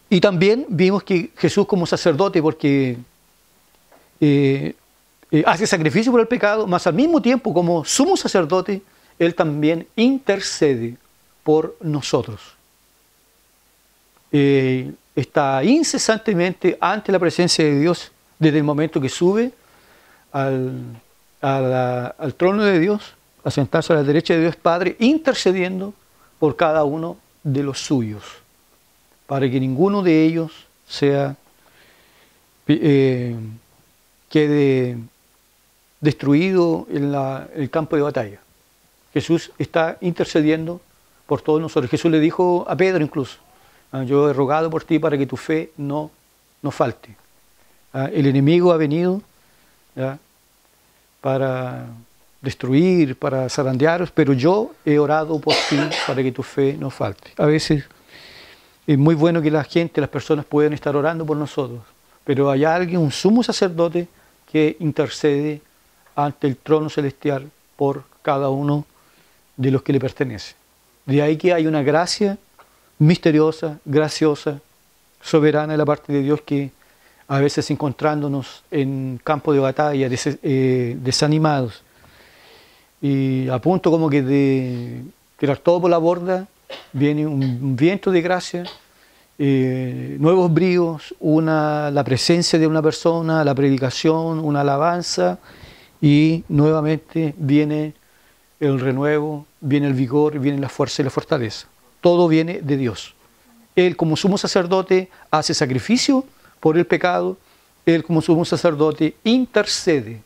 Y también vimos que Jesús como sacerdote, porque hace sacrificio por el pecado, mas al mismo tiempo como sumo sacerdote, Él también intercede por nosotros. Está incesantemente ante la presencia de Dios desde el momento que sube al trono de Dios, a sentarse a la derecha de Dios Padre, intercediendo por cada uno de los suyos, para que ninguno de ellos quede destruido en el campo de batalla. Jesús está intercediendo por todos nosotros. Jesús le dijo a Pedro incluso, yo he rogado por ti para que tu fe no falte. El enemigo ha venido para destruir, para zarandearos, pero yo he orado por ti para que tu fe no falte. A veces es muy bueno que la gente, las personas puedan estar orando por nosotros, pero hay alguien, un sumo sacerdote, que intercede ante el trono celestial por cada uno de los que le pertenece. De ahí que hay una gracia misteriosa, graciosa, soberana de la parte de Dios, que a veces encontrándonos en campo de batalla, desanimados y a punto como que de tirar todo por la borda, viene un viento de gracia, nuevos bríos, la presencia de una persona, la predicación, una alabanza, y nuevamente viene el renuevo, viene el vigor, viene la fuerza y la fortaleza. Todo viene de Dios. Él como sumo sacerdote hace sacrificio por el pecado. Él como sumo sacerdote intercede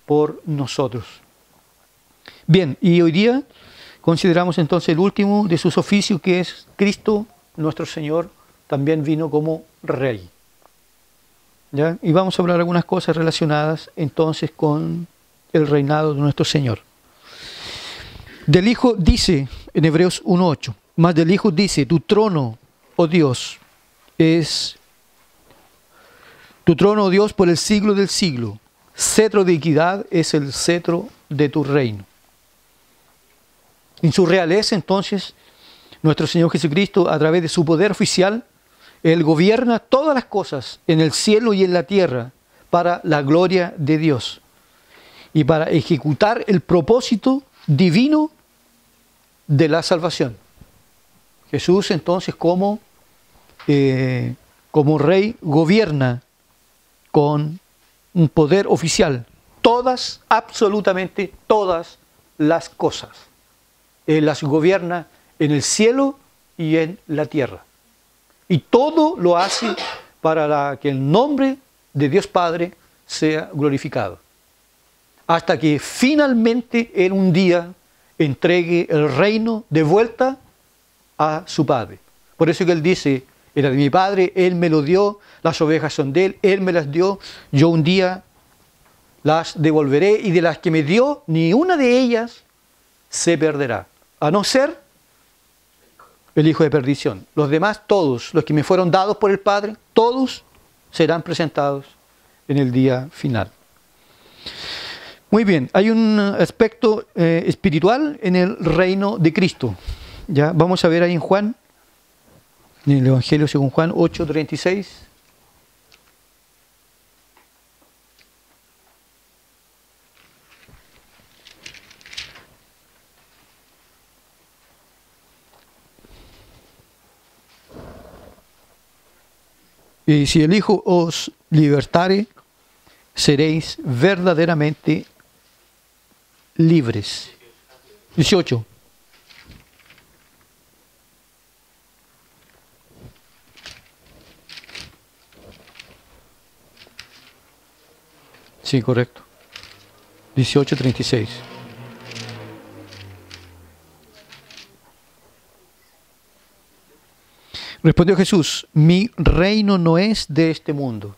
por nosotros. Bien, y hoy día consideramos entonces el último de sus oficios, que es Cristo, nuestro Señor, también vino como Rey. ¿Ya? Y vamos a hablar algunas cosas relacionadas entonces con el reinado de nuestro Señor. Del Hijo dice en Hebreos 1:8, más del Hijo dice, tu trono, oh Dios, es tu trono, oh Dios, por el siglo del siglo. Cetro de equidad es el cetro de tu reino. En su realeza, entonces, nuestro Señor Jesucristo, a través de su poder oficial, Él gobierna todas las cosas en el cielo y en la tierra para la gloria de Dios y para ejecutar el propósito divino de la salvación. Jesús, entonces, como Rey, gobierna con un poder oficial todas, absolutamente todas las cosas. Él las gobierna en el cielo y en la tierra. Y todo lo hace para que el nombre de Dios Padre sea glorificado. Hasta que finalmente en un día entregue el reino de vuelta a su Padre. Por eso que Él dice, era de mi Padre, Él me lo dio, las ovejas son de Él me las dio, yo un día las devolveré, y de las que me dio, ni una de ellas se perderá, a no ser el hijo de perdición. Los demás, todos, los que me fueron dados por el Padre, todos serán presentados en el día final. Muy bien, hay un aspecto espiritual en el reino de Cristo. Ya vamos a ver ahí en Juan, en el Evangelio según Juan 8:36. Y si el Hijo os libertare, seréis verdaderamente libres. 18. Sí, correcto. 18:36. Respondió Jesús, mi reino no es de este mundo.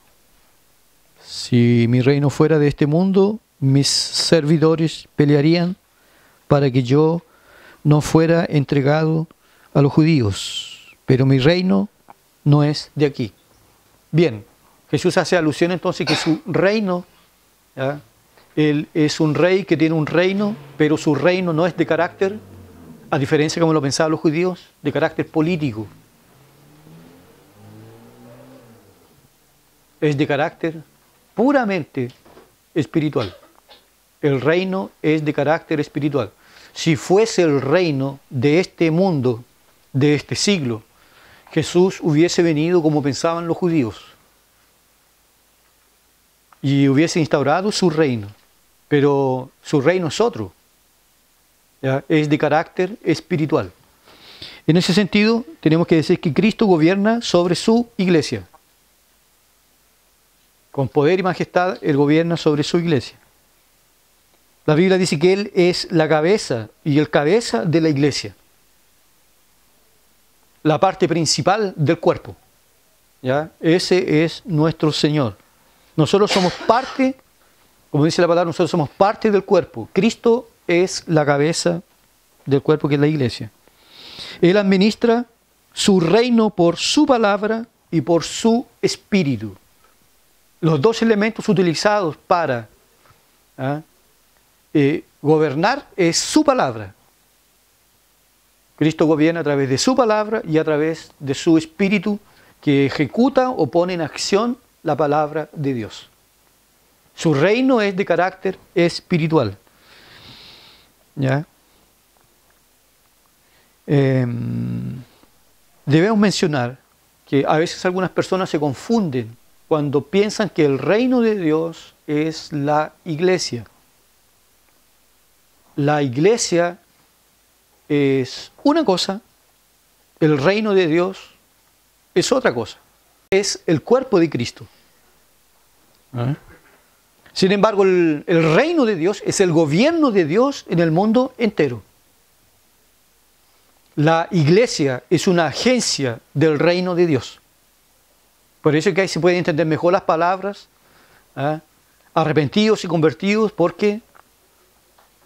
Si mi reino fuera de este mundo, mis servidores pelearían para que yo no fuera entregado a los judíos. Pero mi reino no es de aquí. Bien, Jesús hace alusión entonces que su reino, ¿ya? Él es un rey que tiene un reino, pero su reino no es de carácter, a diferencia como lo pensaban los judíos, de carácter político. es de carácter puramente espiritual. El reino es de carácter espiritual. Si fuese el reino de este mundo, de este siglo, Jesús hubiese venido como pensaban los judíos y hubiese instaurado su reino, pero su reino es otro, ¿ya? Es de carácter espiritual. En ese sentido, tenemos que decir que Cristo gobierna sobre su iglesia. Con poder y majestad, Él gobierna sobre su iglesia. La Biblia dice que Él es la cabeza y el cabeza de la iglesia. La parte principal del cuerpo. ¿Ya? Ese es nuestro Señor. Nosotros somos parte, como dice la palabra, nosotros somos parte del cuerpo. Cristo es la cabeza del cuerpo, que es la iglesia. Él administra su reino por su palabra y por su espíritu. Los dos elementos utilizados para gobernar es su palabra. Cristo gobierna a través de su palabra y a través de su espíritu, que ejecuta o pone en acción la palabra de Dios. Su reino es de carácter espiritual. ¿Ya? Debemos mencionar que a veces algunas personas se confunden cuando piensan que el reino de Dios es la iglesia. La iglesia es una cosa, el reino de Dios es otra cosa. Es el cuerpo de Cristo. Sin embargo, el reino de Dios es el gobierno de Dios en el mundo entero. La iglesia es una agencia del reino de Dios. Por eso es que ahí se pueden entender mejor las palabras, arrepentidos y convertidos, porque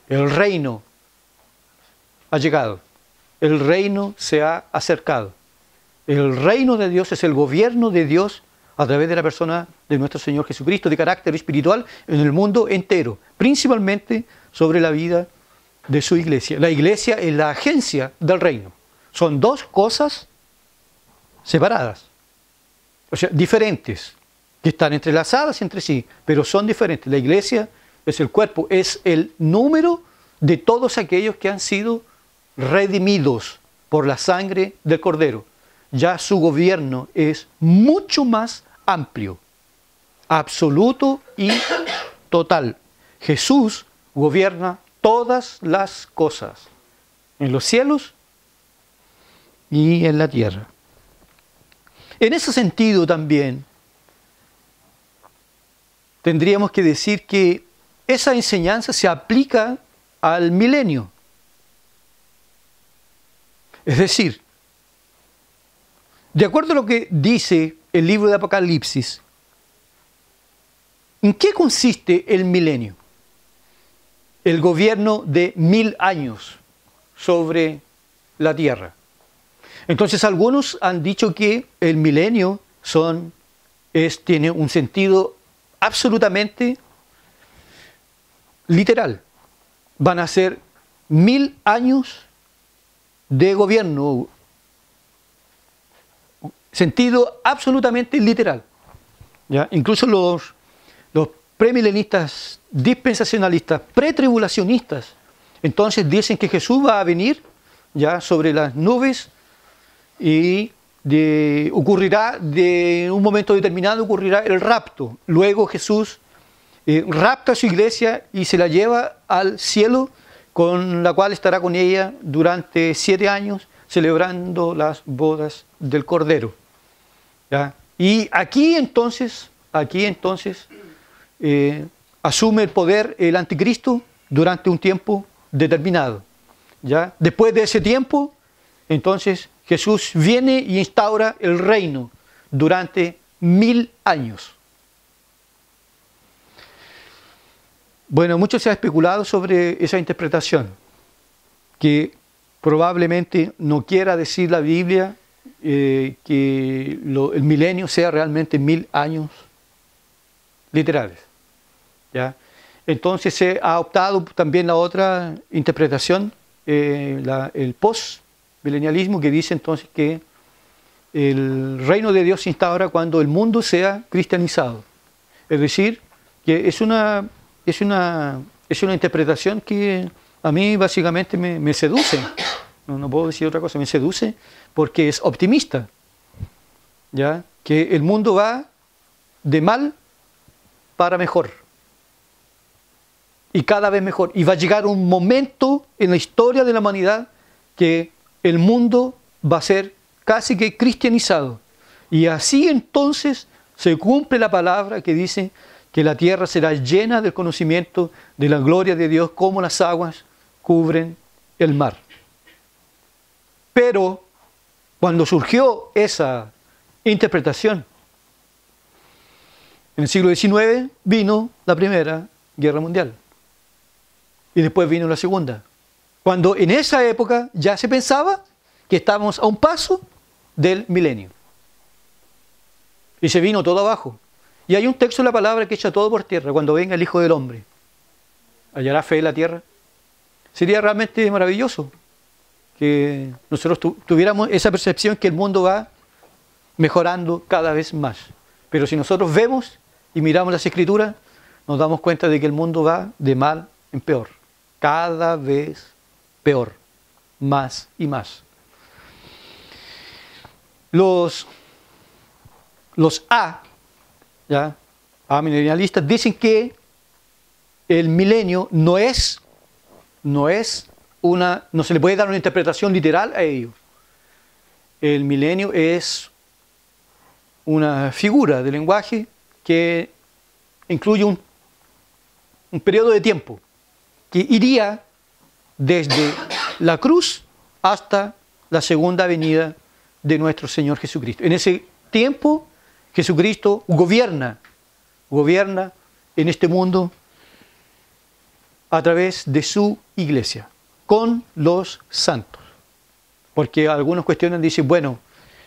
el reino ha llegado, el reino se ha acercado. El reino de Dios es el gobierno de Dios a través de la persona de nuestro Señor Jesucristo, de carácter espiritual en el mundo entero, principalmente sobre la vida de su iglesia. La iglesia es la agencia del reino. Son dos cosas separadas, o sea, diferentes, que están entrelazadas entre sí, pero son diferentes. La iglesia es el cuerpo, es el número de todos aquellos que han sido redimidos por la sangre del Cordero. Ya su gobierno es mucho más amplio, absoluto y total. Jesús gobierna todas las cosas, en los cielos y en la tierra. En ese sentido también tendríamos que decir que esa enseñanza se aplica al milenio. Es decir, de acuerdo a lo que dice el libro de Apocalipsis, ¿en qué consiste el milenio? El gobierno de 1000 años sobre la tierra. Entonces algunos han dicho que el milenio tiene un sentido absolutamente literal. Van a ser 1000 años de gobierno, sentido absolutamente literal. ¿Ya? Incluso los premilenistas, dispensacionalistas, pretribulacionistas, entonces dicen que Jesús va a venir ya sobre las nubes y ocurrirá de un momento determinado, ocurrirá el rapto. Luego Jesús rapta a su iglesia y se la lleva al cielo, con la cual estará con ella durante 7 años celebrando las bodas del Cordero. ¿Ya? Y aquí entonces asume el poder el anticristo durante un tiempo determinado. ¿Ya? Después de ese tiempo, entonces Jesús viene y instaura el reino durante 1000 años. Bueno, mucho se ha especulado sobre esa interpretación, que probablemente no quiera decir la Biblia que el milenio sea realmente 1000 años literales. ¿Ya? Entonces se ha optado también la otra interpretación, el post-milenialismo, que dice entonces que el reino de Dios se instaura cuando el mundo sea cristianizado. Es decir, que es una interpretación que a mí básicamente me seduce. No puedo decir otra cosa, me seduce porque es optimista. ¿Ya? Que el mundo va de mal para mejor. Y cada vez mejor. Y va a llegar un momento en la historia de la humanidad que el mundo va a ser casi que cristianizado. Y así entonces se cumple la palabra que dice que la tierra será llena del conocimiento de la gloria de Dios como las aguas cubren el mar. Pero cuando surgió esa interpretación, en el siglo XIX vino la Primera Guerra Mundial. Y después vino la Segunda. Cuando en esa época ya se pensaba que estábamos a un paso del milenio. Y se vino todo abajo. Y hay un texto de la palabra que echa todo por tierra. Cuando venga el Hijo del Hombre, ¿hallará fe en la tierra? Sería realmente maravilloso que nosotros tuviéramos esa percepción que el mundo va mejorando cada vez más. Pero si nosotros vemos y miramos las Escrituras, nos damos cuenta de que el mundo va de mal en peor. Cada vez peor. Más y más. Los amilenialistas dicen que el milenio no se le puede dar una interpretación literal a ello. El milenio es una figura de lenguaje que incluye un periodo de tiempo que iría desde la cruz hasta la segunda venida de nuestro Señor Jesucristo. En ese tiempo Jesucristo gobierna en este mundo a través de su iglesia, con los santos. Porque algunos cuestionan, dicen, bueno,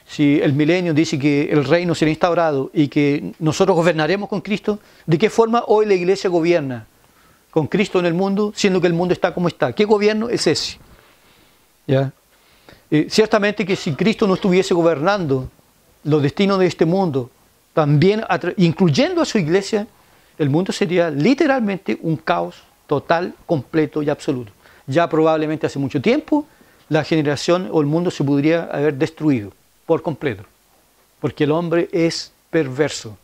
si el milenio dice que el reino será instaurado y que nosotros gobernaremos con Cristo, ¿de qué forma hoy la iglesia gobierna con Cristo en el mundo, siendo que el mundo está como está? ¿Qué gobierno es ese? ¿Ya? Ciertamente que si Cristo no estuviese gobernando los destinos de este mundo, también incluyendo a su iglesia, el mundo sería literalmente un caos total, completo y absoluto. Ya probablemente hace mucho tiempo la generación o el mundo se podría haber destruido por completo, porque el hombre es perverso,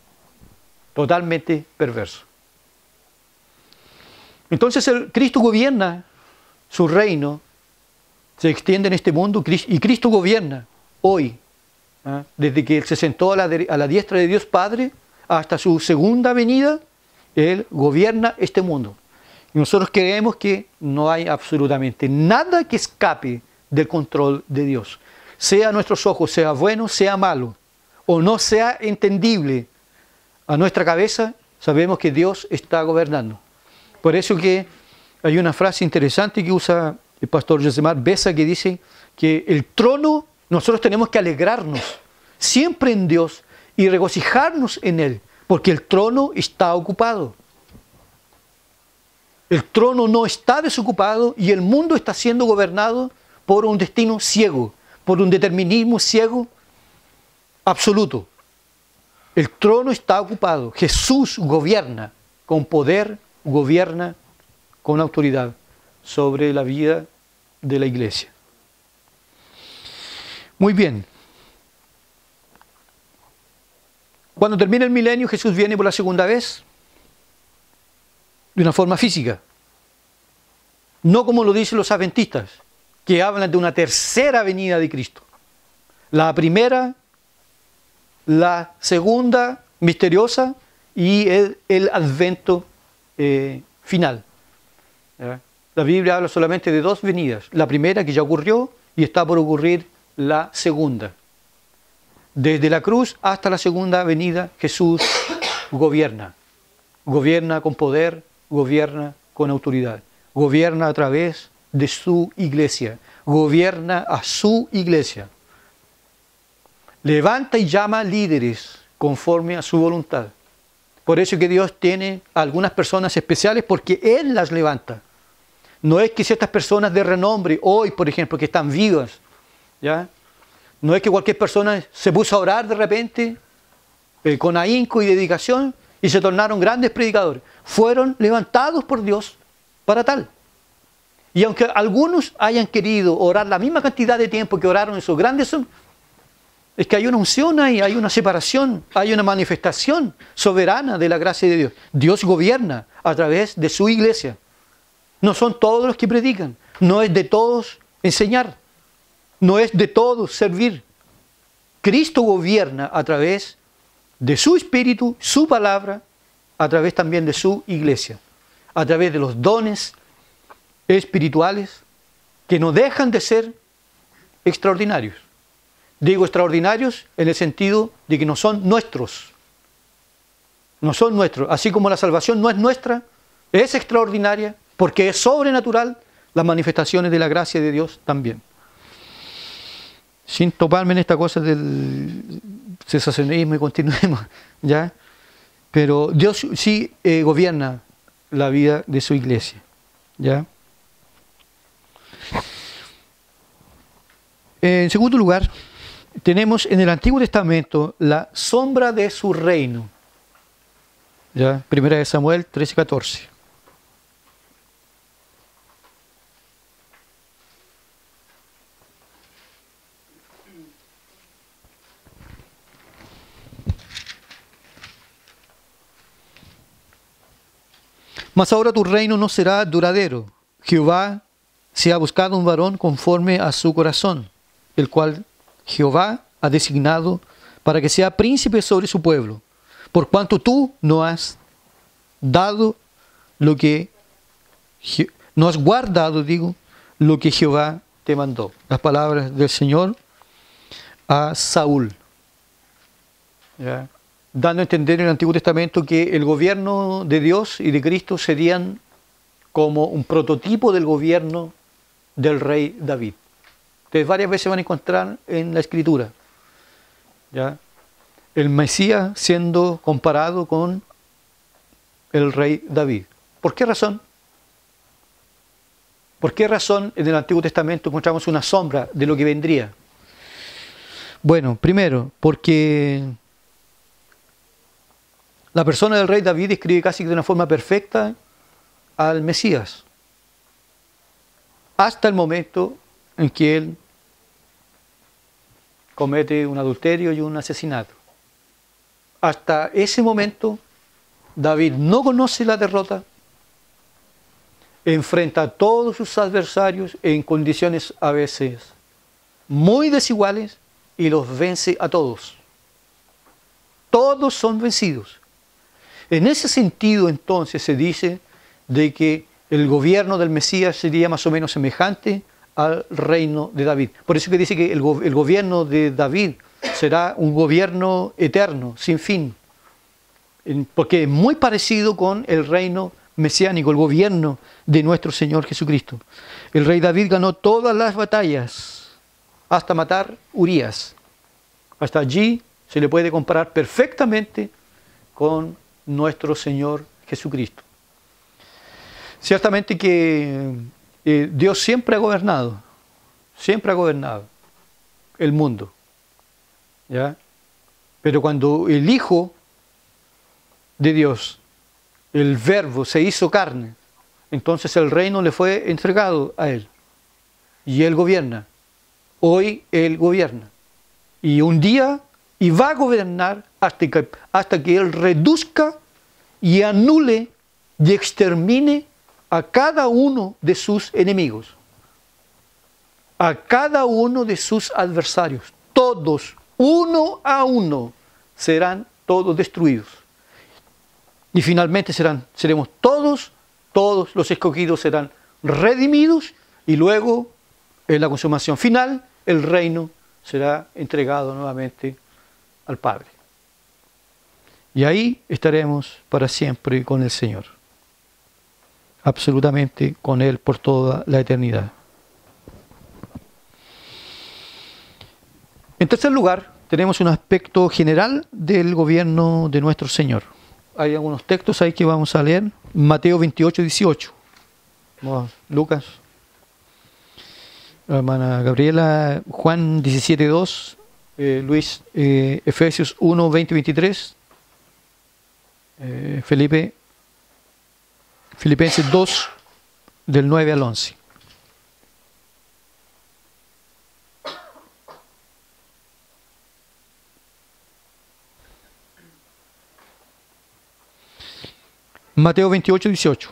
totalmente perverso. Entonces Cristo gobierna, su reino se extiende en este mundo y Cristo gobierna hoy, desde que Él se sentó a la diestra de Dios Padre hasta su segunda venida. Él gobierna este mundo. Y nosotros creemos que no hay absolutamente nada que escape del control de Dios. Sea a nuestros ojos, sea bueno, sea malo, o no sea entendible a nuestra cabeza, sabemos que Dios está gobernando. Por eso que hay una frase interesante que usa el pastor Josemar Besa que dice que el trono, nosotros tenemos que alegrarnos siempre en Dios y regocijarnos en Él, porque el trono está ocupado. El trono no está desocupado y el mundo está siendo gobernado por un destino ciego, por un determinismo ciego absoluto. El trono está ocupado. Jesús gobierna con poder, gobierna con autoridad sobre la vida de la iglesia. Muy bien. Cuando termina el milenio, Jesús viene por la segunda vez de una forma física. No como lo dicen los adventistas, que hablan de una tercera venida de Cristo. La primera, la segunda, misteriosa, y el advento final. ¿Ya? La Biblia habla solamente de dos venidas. La primera, que ya ocurrió, y está por ocurrir la segunda. Desde la cruz hasta la segunda venida, Jesús gobierna. Gobierna con poder, gobierna con autoridad. Gobierna a través de su iglesia. Gobierna a su iglesia. Levanta y llama líderes conforme a su voluntad. Por eso que Dios tiene a algunas personas especiales, porque Él las levanta. No es que ciertas personas de renombre, hoy por ejemplo, que están vivas, ¿ya? No es que cualquier persona se puso a orar de repente con ahínco y dedicación y se tornaron grandes predicadores. Fueron levantados por Dios para tal. Y aunque algunos hayan querido orar la misma cantidad de tiempo que oraron esos grandes, es que hay una unción ahí, hay una separación, hay una manifestación soberana de la gracia de Dios. Dios gobierna a través de su iglesia. No son todos los que predican, no es de todos enseñar, no es de todos servir. Cristo gobierna a través de su Espíritu, su palabra, a través también de su iglesia, a través de los dones espirituales que no dejan de ser extraordinarios. Digo extraordinarios en el sentido de que no son nuestros. No son nuestros. Así como la salvación no es nuestra, es extraordinaria porque es sobrenatural, las manifestaciones de la gracia de Dios también. Sin toparme en esta cosa del cesacionismo y continuemos, ¿ya? Pero Dios sí gobierna la vida de su iglesia, ¿ya? En segundo lugar, tenemos en el Antiguo Testamento la sombra de su reino, ¿ya? Primera de Samuel 13:14. Mas ahora tu reino no será duradero. Jehová se ha buscado un varón conforme a su corazón, el cual Jehová ha designado para que sea príncipe sobre su pueblo, por cuanto tú no has dado lo que no has guardado, lo que Jehová te mandó. Las palabras del Señor a Saúl, ¿ya? Dando a entender en el Antiguo Testamento que el gobierno de Dios y de Cristo serían como un prototipo del gobierno del rey David. Ustedes varias veces van a encontrar en la Escritura, ¿ya?, el Mesías siendo comparado con el rey David. ¿Por qué razón? ¿Por qué razón en el Antiguo Testamento encontramos una sombra de lo que vendría? Bueno, primero, porque la persona del rey David describe casi de una forma perfecta al Mesías, hasta el momento en que él comete un adulterio y un asesinato. Hasta ese momento, David no conoce la derrota, enfrenta a todos sus adversarios en condiciones a veces muy desiguales y los vence a todos. Todos son vencidos. En ese sentido, entonces, se dice de que el gobierno del Mesías sería más o menos semejante al reino de David. Por eso que dice que el gobierno de David será un gobierno eterno, sin fin, porque es muy parecido con el reino mesiánico, el gobierno de nuestro Señor Jesucristo. El rey David ganó todas las batallas hasta matar Urías. Hasta allí se le puede comparar perfectamente con nuestro Señor Jesucristo. Ciertamente que Dios siempre ha gobernado el mundo, ¿ya? Pero cuando el Hijo de Dios, el Verbo, se hizo carne, entonces el reino le fue entregado a Él y Él gobierna. Hoy Él gobierna y un día y va a gobernar hasta que Él reduzca y anule y extermine a cada uno de sus enemigos, a cada uno de sus adversarios. Todos, uno a uno, serán todos destruidos. Y finalmente seremos todos los escogidos serán redimidos y luego, en la consumación final, el reino será entregado nuevamente al Padre. Y ahí estaremos para siempre con el Señor. Absolutamente con Él por toda la eternidad. En tercer lugar, tenemos un aspecto general del gobierno de nuestro Señor. Hay algunos textos ahí que vamos a leer. Mateo 28:18. Lucas. hermana Gabriela, Juan 17:2, Luis, Efesios 1, 20 y 23, Filipenses 2, del 9 al 11. Mateo 28, 18.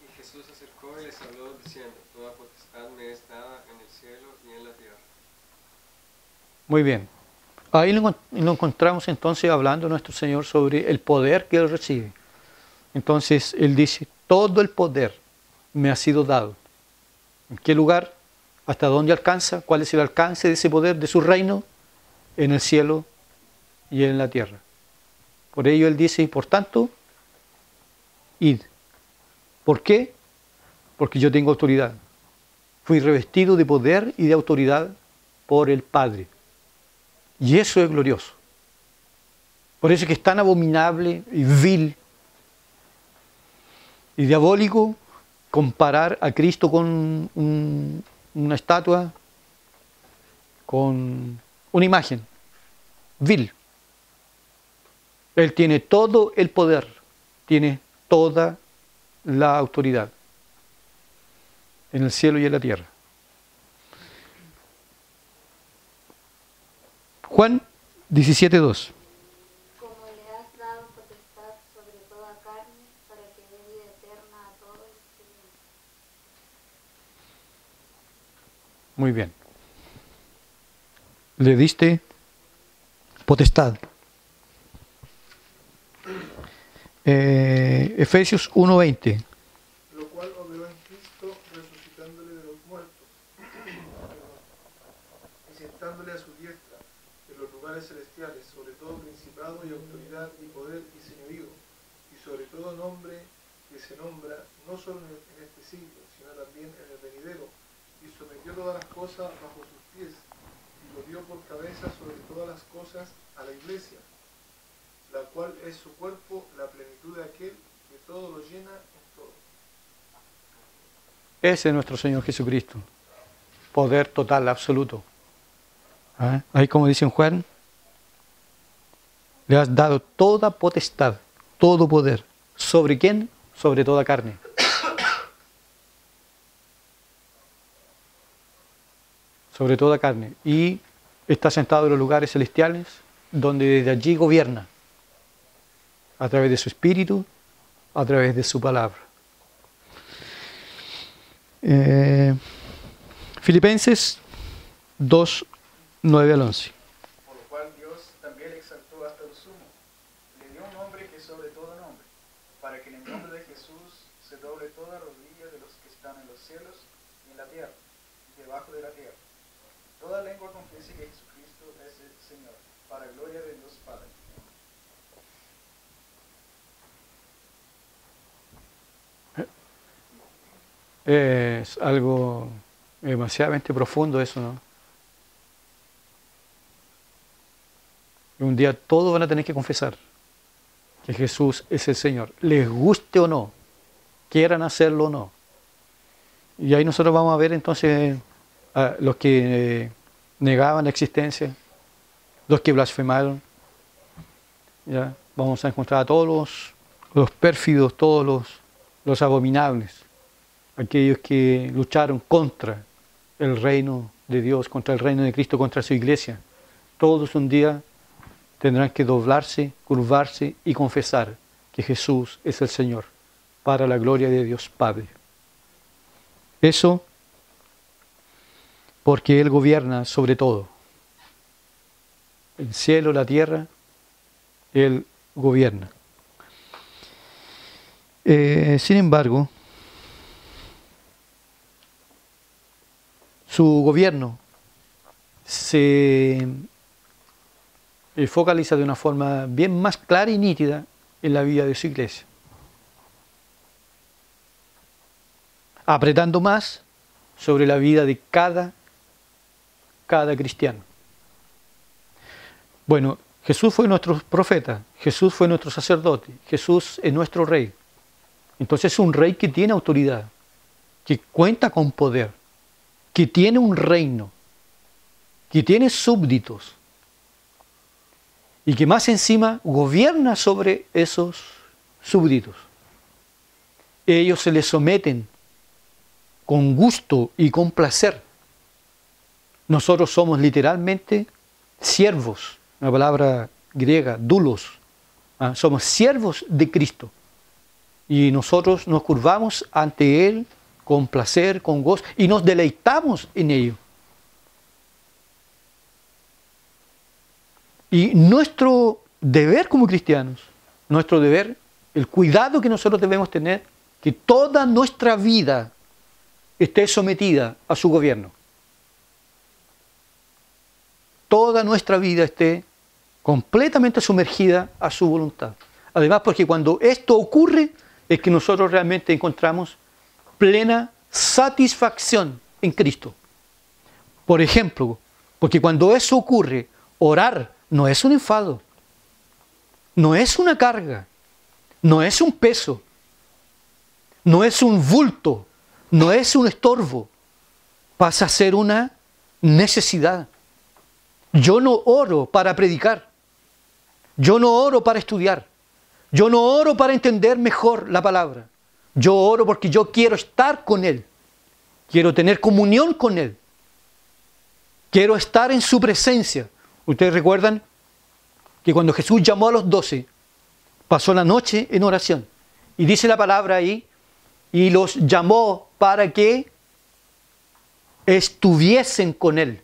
Y Jesús se acercó y les habló diciendo: Toda potestad me es dada en el cielo y en la tierra. Muy bien. Ahí lo encontramos entonces hablando nuestro Señor sobre el poder que Él recibe. Entonces Él dice: todo el poder me ha sido dado. ¿En qué lugar? ¿Hasta dónde alcanza? ¿Cuál es el alcance de ese poder, de su reino? En el cielo y en la tierra. Por ello Él dice: por tanto, id. ¿Por qué? Porque yo tengo autoridad. Fui revestido de poder y de autoridad por el Padre. Y eso es glorioso. Por eso es que es tan abominable y vil y diabólico comparar a Cristo con una estatua, con una imagen. Vil. Él tiene todo el poder, tiene toda la autoridad en el cielo y en la tierra. Juan 17:2. Como le has dado potestad sobre toda carne, para que dé vida eterna a todos los que creen. Muy bien. Le diste potestad. Efesios 1:20. Lo cual obró en Cristo, resucitándole de los muertos y sentándole a su diestra en los lugares celestiales, sobre todo principado y autoridad y poder y señorío, y sobre todo nombre que se nombra no solo en este siglo, sino también en el venidero, y sometió todas las cosas bajo sus pies, y lo dio por cabeza sobre todas las cosas a la iglesia, la cual es su cuerpo, la plenitud de aquel que todo lo llena en todo. Ese es nuestro Señor Jesucristo. Poder total, absoluto. ¿Ah? Ahí como dice en Juan, le has dado toda potestad, todo poder. ¿Sobre quién? Sobre toda carne. Sobre toda carne. Y está sentado en los lugares celestiales, donde desde allí gobierna. A través de su espíritu, a través de su palabra. Filipenses 2, 9 al 11. Por lo cual Dios también le exaltó hasta lo sumo, le dio un nombre que es sobre todo nombre, para que en el nombre de Jesús se doble toda rodilla de los que están en los cielos y en la tierra, y debajo de la tierra. Toda lengua confiese que Jesucristo es el Señor, para gloria de Dios Padre. Es algo demasiadamente profundo eso, ¿no? Y un día todos van a tener que confesar que Jesús es el Señor, les guste o no, quieran hacerlo o no. Y ahí nosotros vamos a ver entonces a los que negaban la existencia, los que blasfemaron. ¿Ya? Vamos a encontrar a todos los pérfidos, todos los abominables, aquellos que lucharon contra el reino de Dios, contra el reino de Cristo, contra su iglesia. Todos un día tendrán que doblarse, curvarse y confesar que Jesús es el Señor, para la gloria de Dios Padre. Eso porque Él gobierna sobre todo. El cielo, la tierra, Él gobierna. Sin embargo, su gobierno se focaliza de una forma bien más clara y nítida en la vida de su iglesia. Apretando más sobre la vida de cada cristiano. Bueno, Jesús fue nuestro profeta, Jesús fue nuestro sacerdote, Jesús es nuestro rey. Entonces es un rey que tiene autoridad, que cuenta con poder. que tiene un reino, que tiene súbditos y que más encima gobierna sobre esos súbditos. Ellos se les someten con gusto y con placer. Nosotros somos literalmente siervos, una palabra griega, doulos. Somos siervos de Cristo. Y nosotros nos curvamos ante Él con placer, con gozo, y nos deleitamos en ello. Y nuestro deber como cristianos, nuestro deber, el cuidado que nosotros debemos tener, que toda nuestra vida esté sometida a su gobierno. Toda nuestra vida esté completamente sumergida a su voluntad. Además, porque cuando esto ocurre, es que nosotros realmente encontramos plena satisfacción en Cristo. Por ejemplo, porque cuando eso ocurre, orar no es un enfado, no es una carga, no es un peso, no es un bulto, no es un estorbo, pasa a ser una necesidad. Yo no oro para predicar, yo no oro para estudiar, yo no oro para entender mejor la palabra. Yo oro porque yo quiero estar con Él, quiero tener comunión con Él, quiero estar en su presencia. Ustedes recuerdan que cuando Jesús llamó a los 12, pasó la noche en oración. Y dice la palabra ahí, y los llamó para que estuviesen con Él.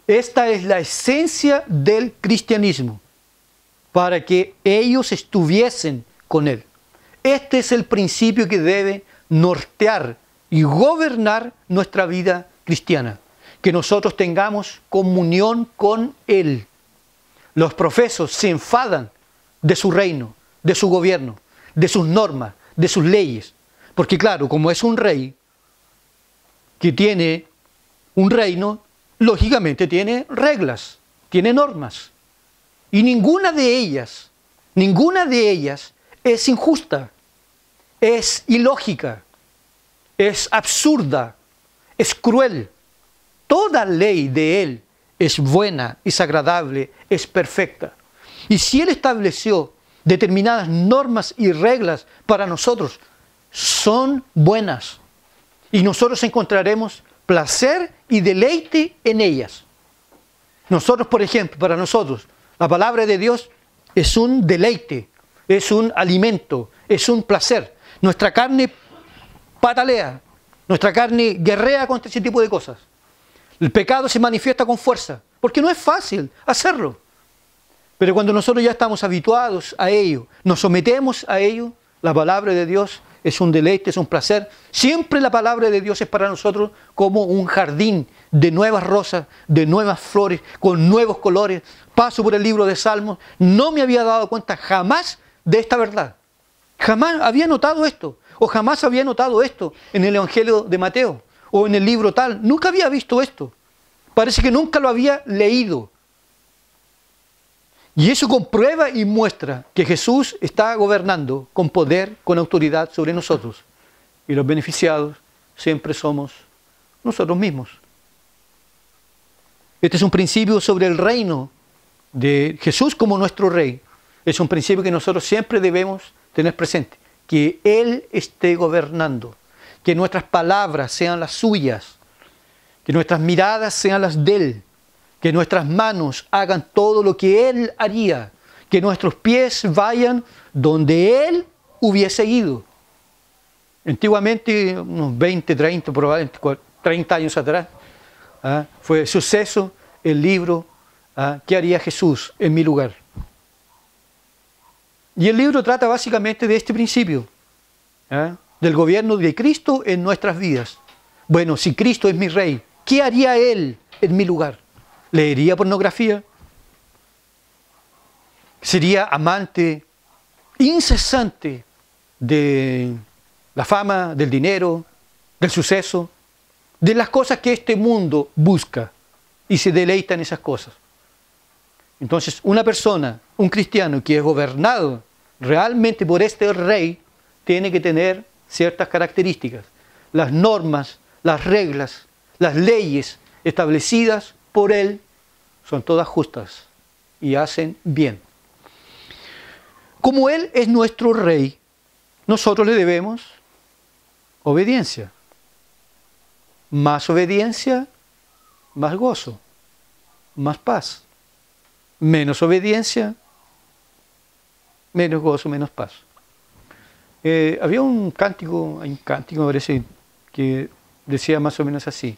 Esta es la esencia del cristianismo, para que ellos estuviesen con Él. Este es el principio que debe nortear y gobernar nuestra vida cristiana, que nosotros tengamos comunión con Él. Los profesos se enfadan de su reino, de su gobierno, de sus normas, de sus leyes, porque claro, como es un rey que tiene un reino, lógicamente tiene reglas, tiene normas, y ninguna de ellas es injusta, es ilógica, es absurda, es cruel. Toda ley de Él es buena, es agradable, es perfecta. Y si Él estableció determinadas normas y reglas para nosotros, son buenas. Y nosotros encontraremos placer y deleite en ellas. Nosotros, por ejemplo, para nosotros, la palabra de Dios es un deleite, es un alimento, es un placer. Nuestra carne patalea, nuestra carne guerrea contra ese tipo de cosas. El pecado se manifiesta con fuerza, porque no es fácil hacerlo. Pero cuando nosotros ya estamos habituados a ello, nos sometemos a ello, la palabra de Dios es un deleite, es un placer. Siempre la palabra de Dios es para nosotros como un jardín de nuevas rosas, de nuevas flores, con nuevos colores. Paso por el libro de Salmos, no me había dado cuenta jamás de esta verdad. Jamás había notado esto, o jamás había notado esto en el Evangelio de Mateo, o en el libro tal. Nunca había visto esto. Parece que nunca lo había leído. Y eso comprueba y muestra que Jesús está gobernando con poder, con autoridad sobre nosotros. Y los beneficiados siempre somos nosotros mismos. Este es un principio sobre el reino de Jesús como nuestro Rey. Es un principio que nosotros siempre debemos tener presente. Que Él esté gobernando. Que nuestras palabras sean las suyas. Que nuestras miradas sean las de Él. Que nuestras manos hagan todo lo que Él haría. Que nuestros pies vayan donde Él hubiese ido. Antiguamente, unos 20, 30, probablemente 30 años atrás, fue suceso el libro ¿Qué haría Jesús en mi lugar? Y el libro trata básicamente de este principio, del gobierno de Cristo en nuestras vidas. Bueno, si Cristo es mi Rey, ¿qué haría Él en mi lugar? ¿Leería pornografía? ¿Sería amante incesante de la fama, del dinero, del suceso, de las cosas que este mundo busca y se deleita en esas cosas? Entonces, una persona, un cristiano que es gobernado realmente por este Rey, tiene que tener ciertas características. Las normas las reglas, las leyes establecidas por Él son todas justas y hacen bien. Como Él es nuestro Rey, nosotros le debemos obediencia. Más obediencia, más gozo, más paz. Menos obediencia, menos gozo, menos paz. Había un cántico, me parece, que decía más o menos así.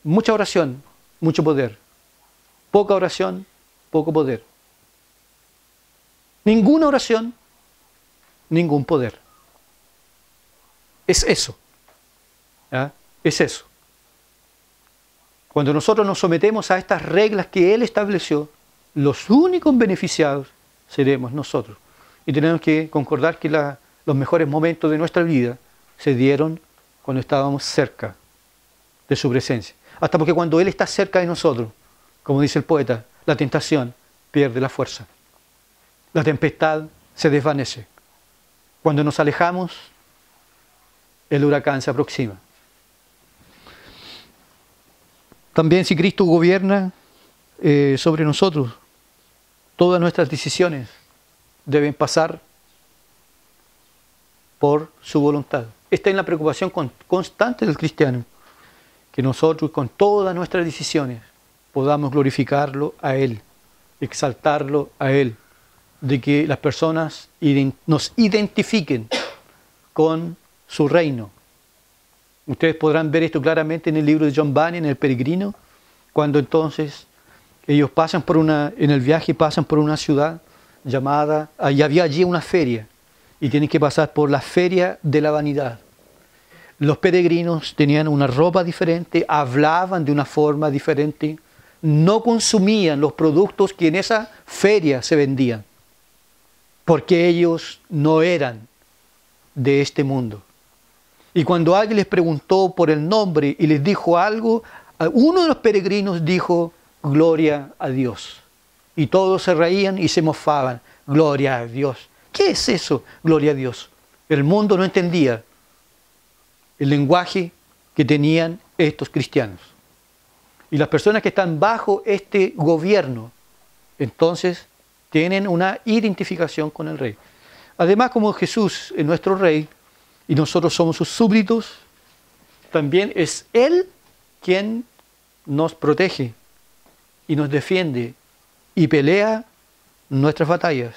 Mucha oración, mucho poder. Poca oración, poco poder. Ninguna oración, ningún poder. Es eso. ¿Ya? Es eso. Cuando nosotros nos sometemos a estas reglas que Él estableció, los únicos beneficiados seremos nosotros. Y tenemos que concordar que los mejores momentos de nuestra vida se dieron cuando estábamos cerca de su presencia. Hasta porque cuando Él está cerca de nosotros, como dice el poeta, la tentación pierde la fuerza. La tempestad se desvanece. Cuando nos alejamos, el huracán se aproxima. También si Cristo gobierna sobre nosotros, todas nuestras decisiones deben pasar por su voluntad. Esta es la preocupación constante del cristiano, que nosotros con todas nuestras decisiones podamos glorificarlo a Él, exaltarlo a Él, de que las personas nos identifiquen con su reino. Ustedes podrán ver esto claramente en el libro de John Bunyan, en El Peregrino, cuando entonces ellos pasan en el viaje pasan por una ciudad llamada, y había allí una feria, y tienen que pasar por la feria de la vanidad. Los peregrinos tenían una ropa diferente, hablaban de una forma diferente, no consumían los productos que en esa feria se vendían, porque ellos no eran de este mundo. Y cuando alguien les preguntó por el nombre y les dijo algo, uno de los peregrinos dijo, gloria a Dios. Y todos se reían y se mofaban, gloria a Dios. ¿Qué es eso, gloria a Dios? El mundo no entendía el lenguaje que tenían estos cristianos. Y las personas que están bajo este gobierno, entonces tienen una identificación con el Rey. Además, como Jesús es nuestro Rey y nosotros somos sus súbditos, también es Él quien nos protege y nos defiende y pelea nuestras batallas,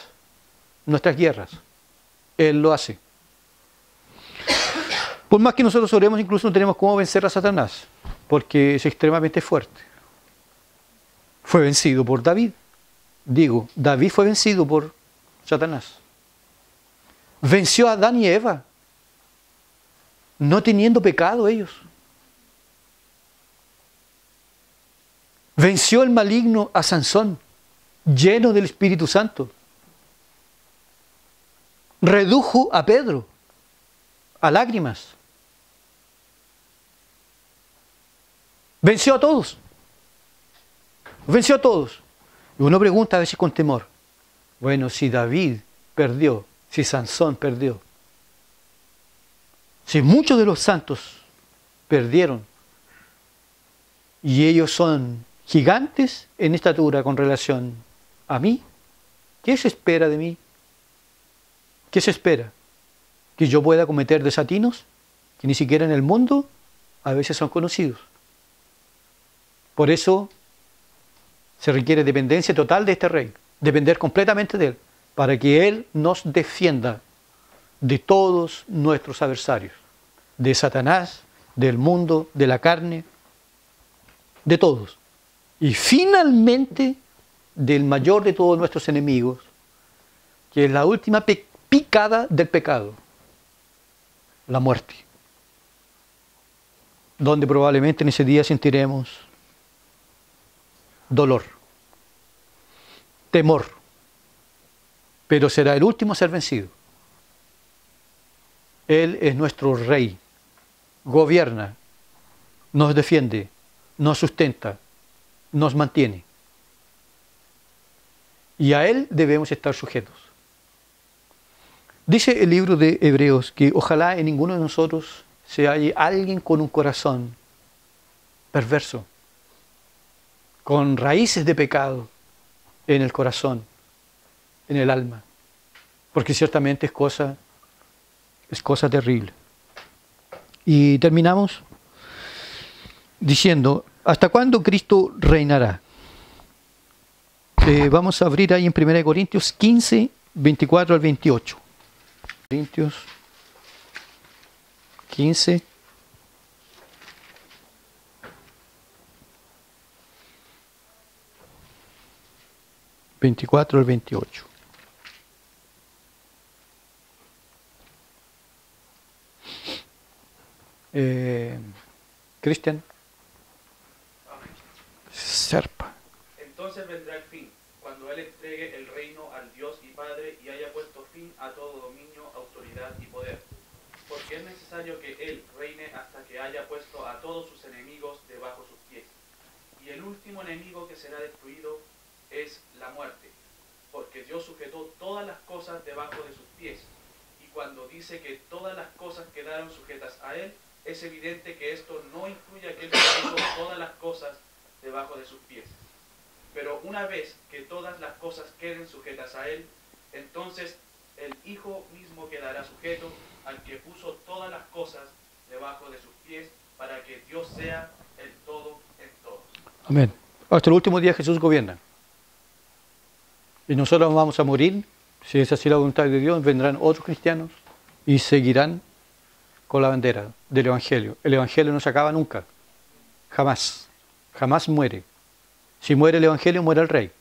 nuestras guerras. Él lo hace. Por más que nosotros oremos, incluso no tenemos cómo vencer a Satanás, porque es extremadamente fuerte. Fue vencido por David. David fue vencido por Satanás. Venció a Adán y Eva, no teniendo pecado ellos. Venció el maligno a Sansón, lleno del Espíritu Santo. Redujo a Pedro a lágrimas. Venció a todos. Venció a todos. Y uno pregunta a veces con temor, bueno, si David perdió, si Sansón perdió, si muchos de los santos perdieron, y ellos son gigantes en estatura con relación a mí, ¿qué se espera de mí? ¿Qué se espera? ¿Que yo pueda cometer desatinos que ni siquiera en el mundo a veces son conocidos? Por eso se requiere dependencia total de este Rey, depender completamente de Él, para que Él nos defienda de todos nuestros adversarios, de Satanás, del mundo, de la carne, de todos. Y finalmente del mayor de todos nuestros enemigos, que es la última picada del pecado, la muerte, donde probablemente en ese día sentiremos dolor, temor, pero será el último a ser vencido. Él es nuestro Rey, gobierna, nos defiende, nos sustenta, nos mantiene. Y a Él debemos estar sujetos. Dice el libro de Hebreos que ojalá en ninguno de nosotros si hay alguien con un corazón perverso, con raíces de pecado en el corazón, en el alma, porque ciertamente es cosa terrible. Y terminamos diciendo, ¿hasta cuándo Cristo reinará? Vamos a abrir ahí en 1 Corintios 15, 24 al 28. Corintios 15. ...24 al 28. Cristian. Serpa. Entonces vendrá el fin, cuando Él entregue el reino al Dios y Padre y haya puesto fin a todo dominio, autoridad y poder. Porque es necesario que Él reine hasta que haya puesto a todos sus enemigos debajo sus pies. Y el último enemigo que será destruido es la muerte, porque Dios sujetó todas las cosas debajo de sus pies. Y cuando dice que todas las cosas quedaron sujetas a Él, es evidente que esto no incluye a que Él puso todas las cosas debajo de sus pies. Pero una vez que todas las cosas queden sujetas a Él, entonces el Hijo mismo quedará sujeto al que puso todas las cosas debajo de sus pies, para que Dios sea el todo en todos. Amén. Hasta el último día Jesús gobierna. Y nosotros vamos a morir, si es así la voluntad de Dios, vendrán otros cristianos y seguirán con la bandera del Evangelio. El Evangelio no se acaba nunca, jamás, jamás muere. Si muere el Evangelio, muere el rey.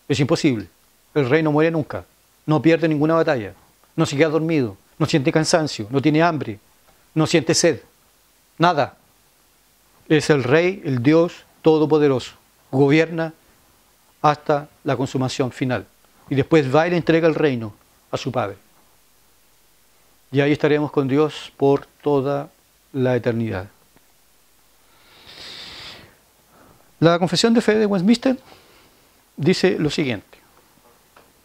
Es imposible. El rey no muere nunca, no pierde ninguna batalla, no se queda dormido, no siente cansancio, no tiene hambre, no siente sed, nada. Es el rey, el Dios todopoderoso, gobierna hasta la consumación final. Y después va y le entrega el reino a su Padre. Y ahí estaremos con Dios por toda la eternidad. La Confesión de Fe de Westminster dice lo siguiente.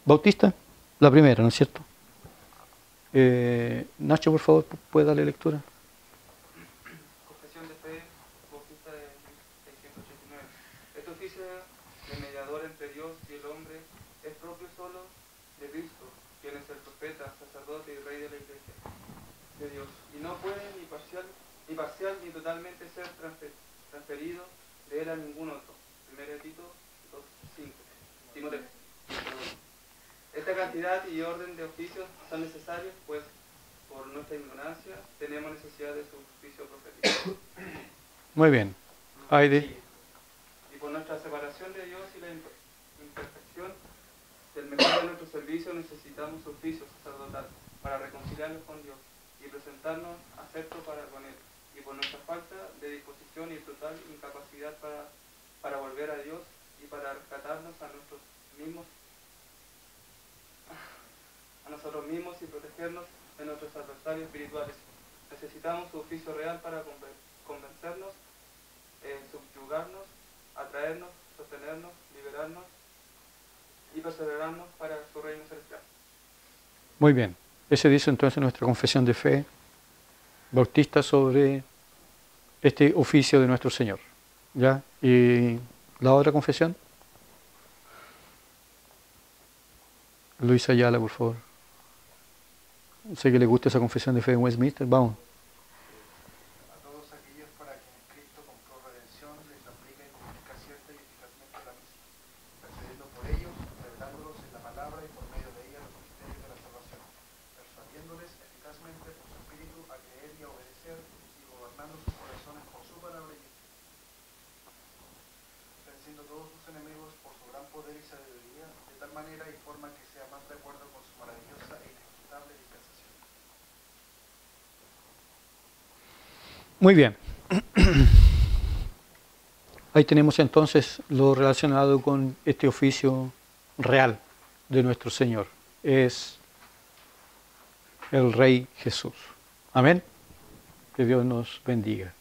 Bautista, la primera, ¿no es cierto? Nacho, por favor, ¿puede darle lectura? Confesión de Fe, Bautista de 689. Este oficio de mediador entre Dios y el hombre es propio solo de Cristo, quien es el profeta, sacerdote y rey de la Iglesia de Dios, y no puede ni parcial ni totalmente ser transferido de él a ningún otro. 1 Tito 2:5. Timoteo. Esta cantidad y orden de oficios son necesarios, pues por nuestra ignorancia tenemos necesidad de su oficio profético. Muy bien. Heidi. Y por nuestra separación de Dios y la imperfección del mejor de nuestro servicio necesitamos su oficio sacerdotal para reconciliarnos con Dios y presentarnos acepto para con Él. Y por nuestra falta de disposición y total incapacidad para volver a Dios y para rescatarnos a nosotros mismos y protegernos de nuestros adversarios espirituales. Necesitamos su oficio real para convencernos, subyugarnos, atraernos, sostenernos, liberarnos y perseverarnos para su reino celestial. Muy bien. Ese dice entonces nuestra confesión de fe bautista sobre este oficio de nuestro Señor. ¿Ya? ¿Y la otra confesión? Luis Ayala, por favor. Sé que le gusta esa confesión de fe en Westminster. Vamos. A todos aquellos para quienes Cristo compró redención, les aplica y comunica cierta y eficazmente la misma, persuadiendo por ellos, revelándolos en la palabra y por medio de ella los misterios de la salvación, persuadiéndoles eficazmente por su espíritu a creer y a obedecer, y gobernando sus corazones por su palabra y venciendo todos sus enemigos por su gran poder y sabiduría, de tal manera y forma que sea más de acuerdo con su maravillosa e inescrutable dispensación. Muy bien. Ahí tenemos entonces lo relacionado con este oficio real de nuestro Señor. Es el Rey Jesús. Amén. Que Dios nos bendiga.